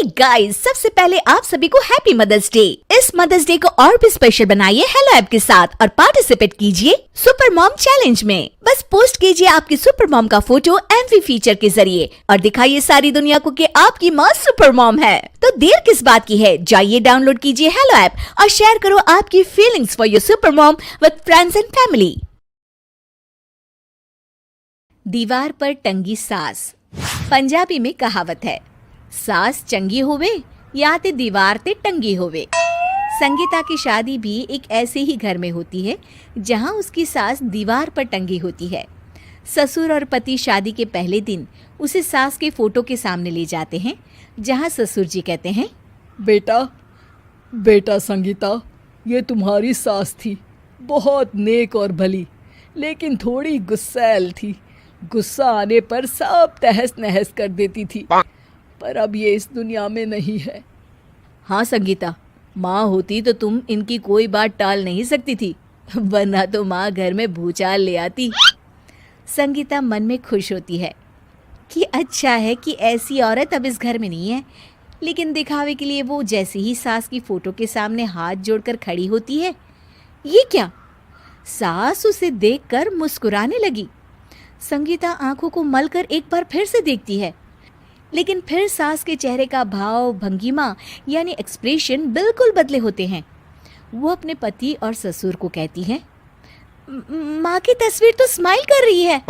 Hey guys, सबसे पहले आप सभी को हैप्पी मदर्स डे। इस मदर्स डे को और भी स्पेशल बनाइए हेलो ऐप के साथ और पार्टिसिपेट कीजिए सुपर मॉम चैलेंज में। बस पोस्ट कीजिए आपकी सुपर मॉम का फोटो एमवी फीचर के जरिए और दिखाइए सारी दुनिया को कि आपकी माँ सुपर मॉम है। तो देर किस बात की है, जाइए डाउनलोड कीजिए हेलो ऐप और शेयर करो आपकी feelings for your super mom with friends and family. दीवार पर टंगी सास। पंजाबी में कहावत है, सास चंगी होवे या ते दीवार ते टंगी होवे। संगीता की शादी भी एक ऐसे ही घर में होती है जहां उसकी सास दीवार पर टंगी होती है। ससुर और पति शादी के पहले दिन उसे सास के फोटो के सामने ले जाते हैं, जहां ससुर जी कहते हैं, बेटा संगीता, ये तुम्हारी सास थी, बहुत नेक और भली, लेकिन थोड़ी गुस्सैल थी। गुस्सा आने पर सब तहस नहस कर देती थी, पर अब ये इस दुनिया में नहीं है। हाँ संगीता, माँ होती तो तुम इनकी कोई बात टाल नहीं सकती थी, वरना तो माँ घर में भूचाल ले आती। संगीता मन में खुश होती है कि अच्छा है कि ऐसी औरत अब इस घर में नहीं है, लेकिन दिखावे के लिए वो जैसे ही सास की फोटो के सामने हाथ जोड़कर खड़ी होती है, ये क्या? सास उसे देखकर मुस्कुराने लगी। संगीता आंखों को मलकर एक बार फिर से देखती है, लेकिन फिर सास के चेहरे का भाव, भंगिमा यानी एक्सप्रेशन बिल्कुल बदले होते हैं। वो अपने पति और ससुर को कहती है, माँ की तस्वीर तो स्माइल कर रही है।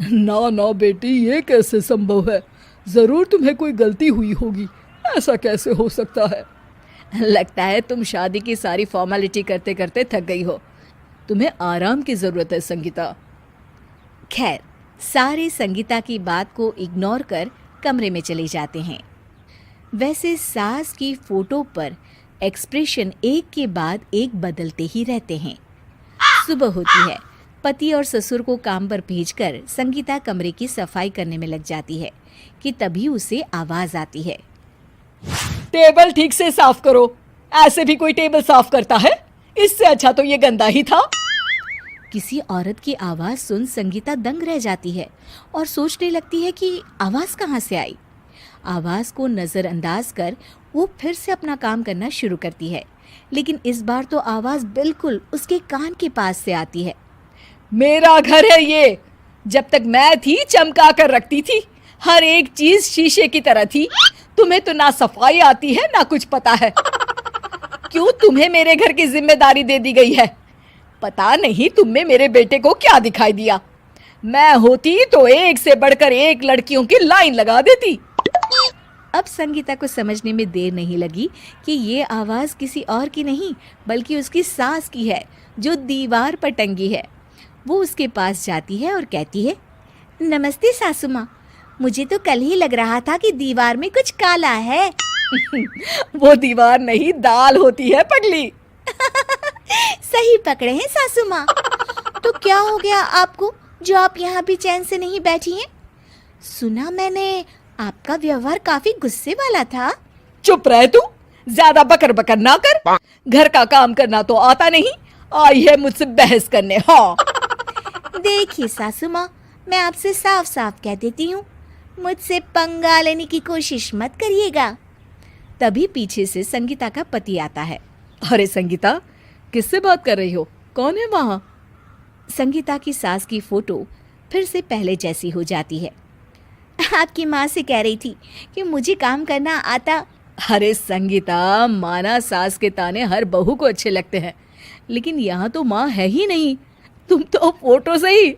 ना बेटी, ये कैसे संभव है? जरूर तुम्हें कोई गलती हुई होगी, ऐसा कैसे हो सकता है? लगता है तुम शादी की सारी फॉर्मेलिटी करते करते थक गई हो, तुम्हें आराम की जरूरत है संगीता। खैर, सारे संगीता की बात को इग्नोर कर कमरे में चले जाते हैं। वैसे सास की फोटो पर एक्सप्रेशन एक के बाद एक बदलते ही रहते हैं। सुबह होती है, पति और ससुर को काम पर भेजकर संगीता कमरे की सफाई करने में लग जाती है कि तभी उसे आवाज आती है, टेबल ठीक से साफ करो। ऐसे भी कोई टेबल साफ करता है? इससे अच्छा तो ये गंदा ही था। किसी औरत की आवाज सुन संगीता दंग रह जाती है और सोचने लगती है कि आवाज कहाँ से आई। आवाज को नजरअंदाज कर वो फिर से अपना काम करना शुरू करती है, लेकिन इस बार तो आवाज बिल्कुल उसके कान के पास से आती है। मेरा घर है ये। जब तक मैं थी चमका कर रखती थी, हर एक चीज शीशे की तरह थी। तुम्हें तो ना सफाई आती है ना कुछ पता है। क्यों तुम्हें मेरे घर की जिम्मेदारी दे दी गई है? पता नहीं तुम में मेरे बेटे को क्या दिखाई दिया। मैं होती तो एक से बढ़कर एक लड़कियों की लाइन लगा देती। अब संगीता को समझने में देर नहीं लगी कि ये आवाज किसी और की नहीं बल्कि उसकी सास की है, जो दीवार पर टंगी है। वो उसके पास जाती है और कहती है, नमस्ते सासू माँ, मुझे तो कल ही लग रहा था कि दीवार में कुछ काला है। वो दीवार नहीं, दाल होती है पगली। सही पकड़े हैं सासू माँ। तो क्या हो गया आपको जो आप यहाँ भी चैन से नहीं बैठी हैं? सुना मैंने आपका व्यवहार काफी गुस्से वाला था। चुप रह तू, ज्यादा बकर बकर ना कर। घर का काम करना तो आता नहीं, आई है मुझसे बहस करने। हाँ देखिए सासू माँ, मैं आपसे साफ साफ कह देती हूँ, मुझसे पंगा लेने की कोशिश मत करिएगा। तभी पीछे से संगीता का पति आता है। अरे संगीता, किससे बात कर रही हो? कौन है वहाँ? संगीता की सास की फोटो फिर से पहले जैसी हो जाती है। आपकी माँ से कह रही थी कि मुझे काम करना आता। अरे संगीता, माना सास के ताने हर बहू को अच्छे लगते हैं, लेकिन यहाँ तो माँ है ही नहीं, तुम तो फोटो से ही।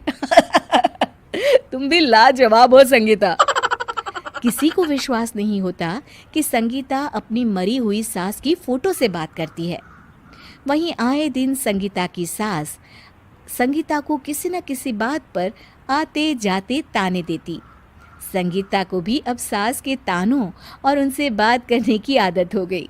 तुम भी लाजवाब हो संगीता। किसी को विश्वास नहीं होता कि संगीता अपनी मरी हुई सास की फोटो से बात करती है। वहीं आए दिन संगीता की सास संगीता को किसी न किसी बात पर आते जाते ताने देती। संगीता को भी अब सास के तानों और उनसे बात करने की आदत हो गई।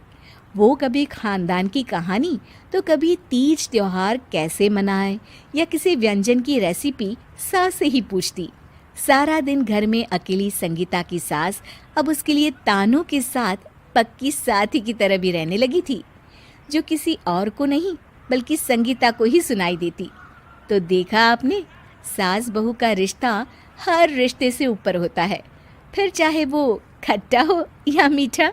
वो कभी खानदान की कहानी तो कभी तीज त्योहार कैसे मनाए या किसी व्यंजन की रेसिपी सास से ही पूछती। सारा दिन घर में अकेली संगीता की सास अब उसके लिए तानों के साथ पक्की साथी की तरह भी रहने लगी थी, जो किसी और को नहीं बल्कि संगीता को ही सुनाई देती। तो देखा आपने, सास बहू का रिश्ता हर रिश्ते से ऊपर होता है, फिर चाहे वो खट्टा हो या मीठा।